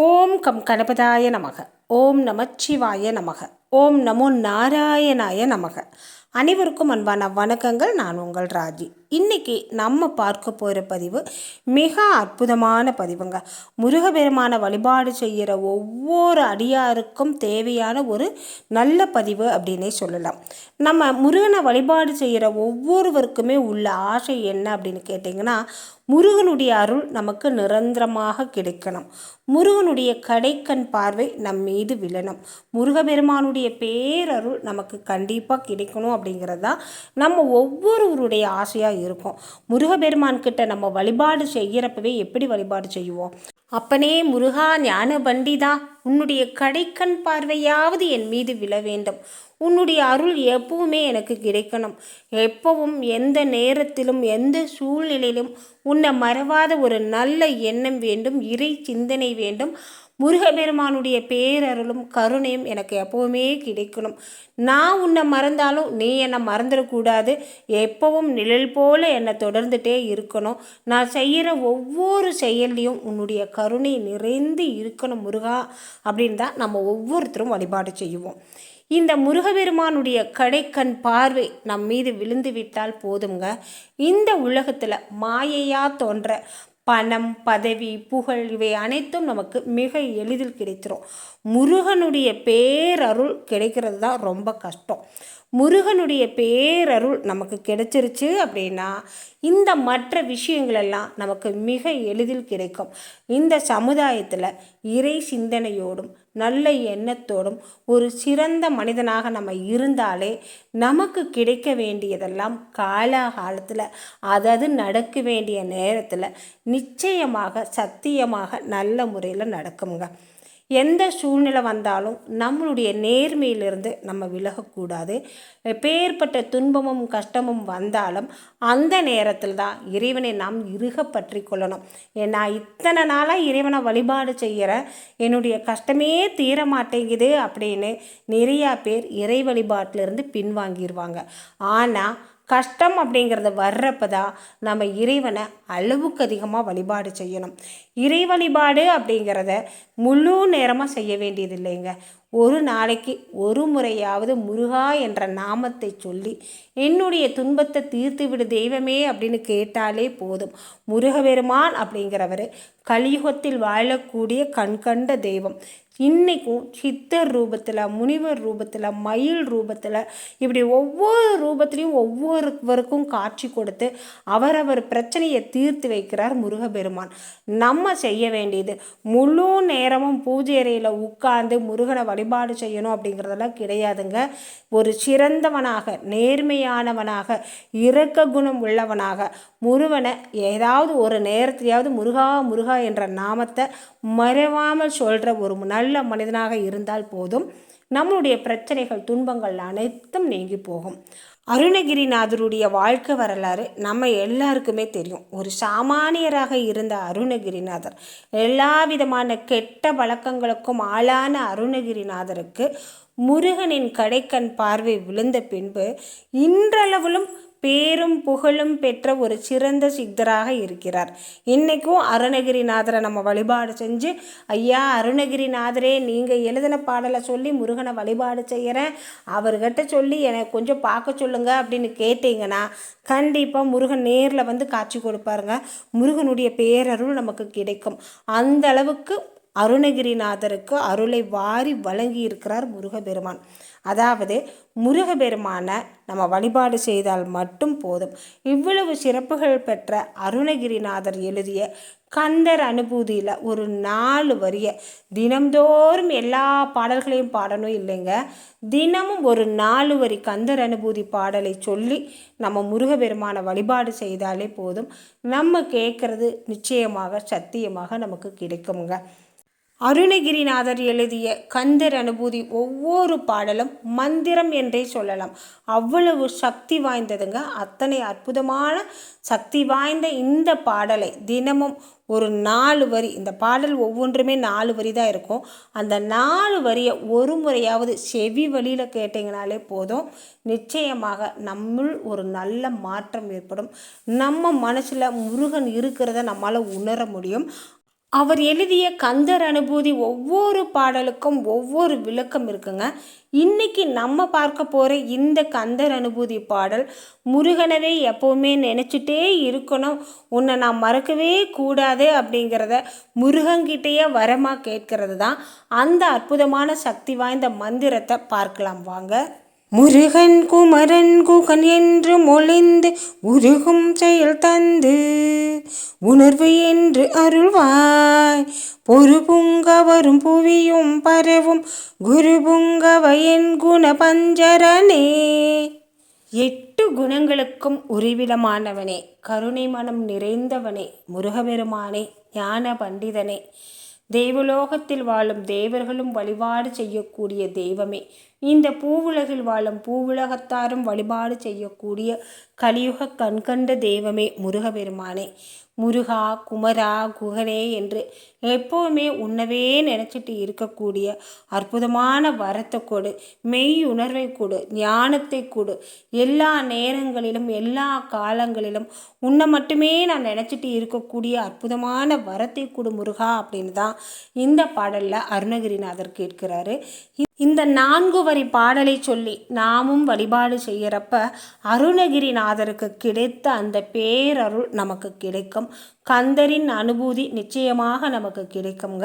ஓம் come கணபதாய நமக. ஓம் நமச்சிவாய நமக. ஓம் நமோ நாராயணாய நமக. அனைவருக்கும் அன்பான வணக்கங்கள். நான் உங்கள் ராஜி. இன்றைக்கி நம்ம பார்க்க போகிற பதிவு மிக அற்புதமான பதிவுங்க. முருகபெருமான வழிபாடு செய்கிற ஒவ்வொரு அடியாருக்கும் தேவையான ஒரு நல்ல பதிவு அப்படின்னே சொல்லலாம். நம்ம முருகனை வழிபாடு செய்கிற ஒவ்வொருவருக்குமே உள்ள ஆசை என்ன அப்படின்னு கேட்டிங்கன்னா, முருகனுடைய அருள் நமக்கு நிரந்தரமாக கிடைக்கணும். முருகனுடைய கடைக்கண் பார்வை நம் மீது விழணும். முருகபெருமானுடைய பேரருள் நமக்கு கண்டிப்பாக கிடைக்கணும் அப்படிங்கிறது தான் நம்ம ஒவ்வொருவருடைய ஆசையாக இருக்கும். முருகபெருமான் கிட்ட நம்ம வழிபாடு செய்கிறப்பவே எப்படி வழிபாடு செய்வோம்? அப்பனே முருகா ஞான பண்டிதா, உன்னுடைய கடைக்கண் பார்வையாவது என் மீது விழ வேண்டும். உன்னுடைய அருள் எப்பவுமே எனக்கு கிடைக்கணும். எப்பவும் எந்த நேரத்திலும் எந்த சூழ்நிலையிலும் உன்னை மறவாத ஒரு நல்ல எண்ணம் வேண்டும், இறை சிந்தனை வேண்டும். முருகபெருமானுடைய பேரருளும் கருணையும் எனக்கு எப்பவுமே கிடைக்கணும். நான் உன்னை மறந்தாலும் நீ என்னை மறந்துடக்கூடாது. எப்பவும் நிழல் போல என்னை தொடர்ந்துட்டே இருக்கணும். நான் செய்கிற ஒவ்வொரு செயல்லையும் உன்னுடைய கருணை நிறைந்து இருக்கணும் முருகா அப்படின்னு தான் நம்ம ஒவ்வொருத்தரும் வழிபாடு செய்வோம். இந்த முருகபெருமானுடைய கடைக்கண் பார்வை நம் மீது விழுந்து விட்டால் போதுங்க, இந்த உலகத்தில் மாயையாக தோன்ற பணம், பதவி, புகழ் இவை அனைத்தும் நமக்கு மிக எளிதில் கிடைத்திரும். முருகனுடைய பேரருள் கிடைக்கிறது தான் ரொம்ப கஷ்டம். முருகனுடைய பேரருள் நமக்கு கிடைச்சிருச்சு அப்படின்னா இந்த மற்ற விஷயங்களெல்லாம் நமக்கு மிக எளிதில் கிடைக்கும். இந்த சமுதாயத்தில் இறை சிந்தனையோடும் நல்ல எண்ணத்தோடும் ஒரு சிறந்த மனிதனாக நம்ம இருந்தாலே நமக்கு கிடைக்க வேண்டியதெல்லாம் காலகாலத்தில் அதாவது நடக்க வேண்டிய நேரத்தில் நிச்சயமாக சத்தியமாக நல்ல முறையில் நடக்குங்க. எந்த சூழ்நிலை வந்தாலும் நம்மளுடைய நேர்மையிலிருந்து நம்ம விலகக்கூடாது. எப்பேற்பட்ட துன்பமும் கஷ்டமும் வந்தாலும் அந்த நேரத்தில் தான் இறைவனை நாம் இறுக பற்றி கொள்ளணும். ஏன்னா இத்தனை நாளாக இறைவனை வழிபாடு செய்கிறேன், என்னுடைய கஷ்டமே தீர மாட்டேங்குது அப்படின்னு நிறையா பேர் இறை வழிபாட்டிலிருந்து பின்வாங்கிடுவாங்க. ஆனால் கஷ்டம் அப்படிங்கிறது வர்றப்ப தான் நம்ம இறைவனை அளவுக்கு அதிகமாக வழிபாடு செய்யணும். இறை வழிபாடு அப்படிங்கிறத முழு நேரமாக செய்ய வேண்டியது இல்லைங்க. ஒரு நாளைக்கு ஒரு முறையாவது முருகா என்ற நாமத்தை சொல்லி என்னுடைய துன்பத்தை தீர்த்து விடு தெய்வமே அப்படின்னு கேட்டாலே போதும். முருகபெருமான் அப்படிங்கிறவர் கலியுகத்தில் வாழக்கூடிய கண்கண்ட தெய்வம். இன்றைக்கும் சித்தர் ரூபத்தில், முனிவர் ரூபத்தில், மயில் ரூபத்தில் இப்படி ஒவ்வொரு ரூபத்திலையும் ஒவ்வொருவருக்கும் காட்சி கொடுத்து அவரவர் பிரச்சனையை தீர்த்து வைக்கிறார் முருகபெருமான். நம்ம செய்ய வேண்டியது முழு நேரமும் பூஜை அறையில் உட்கார்ந்து முருகனை வழிபாடு செய்யணும் அப்படிங்கிறதெல்லாம் கிடையாதுங்க. ஒரு சிறந்தவனாக, நேர்மையானவனாக, இரக்க குணம் உள்ளவனாக முருகனை ஏதாவது ஒரு நேரத்திலேயாவது முருகா முருகா என்ற நாமத்தை மறவாமல் சொல்கிற ஒரு நல்ல மனிதனாக இருந்தால் போதும். நம்மளுடைய பிரச்சனைகள், துன்பங்கள் அனைத்தும் நீங்கி போகும். அருணகிரிநாதருடைய வாழ்க்கை வரலாறு நம்ம எல்லாருக்குமே தெரியும். ஒரு சாமானியராக இருந்த அருணகிரிநாதர் எல்லா விதமான கெட்ட பழக்கங்களுக்கும் ஆளான அருணகிரிநாதருக்கு முருகனின் கடைக்கண் பார்வை விழுந்த பின்பு இன்றளவிலும் பேரும் புகழும் பெற்ற ஒரு சிறந்த சித்தராக இருக்கிறார். இன்றைக்கும் அருணகிரிநாதரை நம்ம வழிபாடு செஞ்சு, ஐயா அருணகிரிநாதரே நீங்கள் எழுதின பாடலை சொல்லி முருகனை வழிபாடு செய்கிறேன், அவர்கிட்ட சொல்லி எனக்கு கொஞ்சம் பார்க்க சொல்லுங்க அப்படின்னு கேட்டிங்கன்னா கண்டிப்பாக முருகன் நேரில் வந்து காட்சி கொடுப்பாருங்க. முருகனுடைய பேரருள் நமக்கு கிடைக்கும். அந்த அளவுக்கு அருணகிரிநாதருக்கு அருளை வாரி வழங்கி இருக்கிறார் முருகபெருமான். அதாவது முருகபெருமானை நம்ம வழிபாடு செய்தால் மட்டும் போதும். இவ்வளவு சிறப்புகள் பெற்ற அருணகிரிநாதர் எழுதிய கந்தர் அனுபூதியில் ஒரு 4 வரியை தினம்தோறும் எல்லா பாடல்களையும் பாடணும் இல்லைங்க, தினமும் ஒரு 4 வரி கந்தர் அனுபூதி பாடலை சொல்லி நம்ம முருகபெருமானை வழிபாடு செய்தாலே போதும். நம்ம கேட்குறது நிச்சயமாக சத்தியமாக நமக்கு கிடைக்குங்க. அருணகிரிநாதர் எழுதிய கந்தர் அனுபூதி ஒவ்வொரு பாடலும் மந்திரம் என்றே சொல்லலாம். அவ்வளவு சக்தி வாய்ந்ததுங்க. அத்தனை அற்புதமான சக்தி வாய்ந்த இந்த பாடலை தினமும் ஒரு 4 வரி, இந்த பாடல் ஒவ்வொன்றுமே 4 வரி தான் இருக்கும். அந்த 4 வரியை ஒரு முறையாவது செவி வழியில் கேட்டிங்கனாலே போதும். நிச்சயமாக நம்முள் ஒரு நல்ல மாற்றம் ஏற்படும். நம்ம மனசில் முருகன் இருக்கிறத நம்மளால் உணர முடியும். அவர் எழுதிய கந்தர் அனுபூதி ஒவ்வொரு பாடலுக்கும் ஒவ்வொரு விளக்கம் இருக்குங்க. இன்னைக்கு நம்ம பார்க்க போகிற இந்த கந்தர் அனுபூதி பாடல் முருகனவே எப்போவுமே நினச்சிட்டே இருக்கணும், உன்னை நான் மறக்கவே கூடாது அப்படிங்கிறத முருகன்கிட்டேயே வரமாக கேட்கறது தான். அந்த அற்புதமான சக்தி வாய்ந்த மந்திரத்தை பார்க்கலாம் வாங்க. முருகன் குமரன் குகன் என்று மொழிந்து உருகும் செயல் தந்து உணர்வு என்று அருள்வாய், பொறு புங்க வரும் புவியும் பரவும் குரு புங்கவ என் குண பஞ்சரனே. 8 குணங்களுக்கும் உருவிடமானவனே, கருணை மனம் நிறைந்தவனே, முருகபெருமானே, ஞான பண்டிதனே, தேவலோகத்தில் வாழும் தேவர்களும் வழிபாடு செய்யக்கூடிய தெய்வமே, இந்த பூவுலகில் வாழும் பூவுலகத்தாரும் வழிபாடு செய்யக்கூடிய கலியுக கண்கண்ட தெய்வமே முருகபெருமானே. முருகா, குமரா, குகனே என்று எப்போவுமே உன்னவே நினச்சிட்டு இருக்கக்கூடிய அற்புதமான வரத்தை கொடு, மெய் உணர்வை கொடு, ஞானத்தை கொடு. எல்லா நேரங்களிலும் எல்லா காலங்களிலும் உன்னை மட்டுமே நான் நினச்சிட்டு இருக்கக்கூடிய அற்புதமான வரத்தை கொடு முருகா அப்படின்னு தான் இந்த பாடலில் அருணகிரிநாதர் கேட்கிறாரு. இந்த 4 வரி பாடலை சொல்லி நாமும் வழிபாடு செய்கிறப்ப அருணகிரிநாதருக்கு கிடைத்த அந்த பேரருள் நமக்கு கிடைக்கும். கந்தரின் அனுபூதி நிச்சயமாக நமக்கு கிடைக்குங்க.